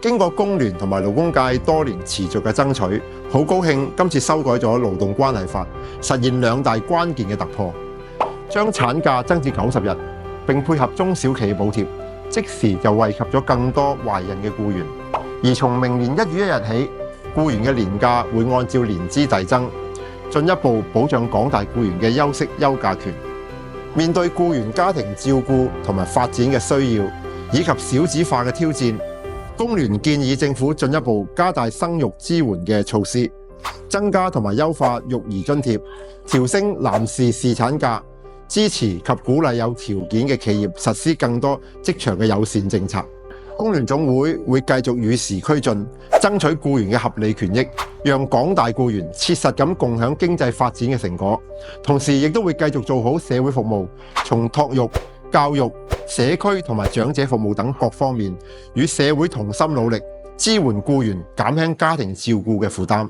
經過工聯同埋勞工界多年持續嘅爭取，好高興今次修改咗勞動關係法，實現兩大關鍵嘅突破，將產假增至90日，並配合中小企補貼，即時就惠及咗更多懷孕嘅僱員。而從明年1月1日起，僱員嘅年假會按照年資遞增，進一步保障廣大僱員嘅休息休假權。面對僱員家庭照顧同埋發展嘅需要，以及少子化嘅挑戰，工聯建議政府進一步加大生育支援嘅措施，增加同埋優化育兒津貼，調升男士侍產假，支持及鼓勵有條件嘅企業實施更多職場嘅友善政策。工聯總會會繼續與時俱進，爭取僱員嘅合理權益，讓廣大僱員切實咁共享經濟發展嘅成果。同時亦都會繼續做好社會服務，從托育、教育、社區同埋長者服務等各方面，與社會同心努力，支援僱員，減輕家庭照顧嘅負擔。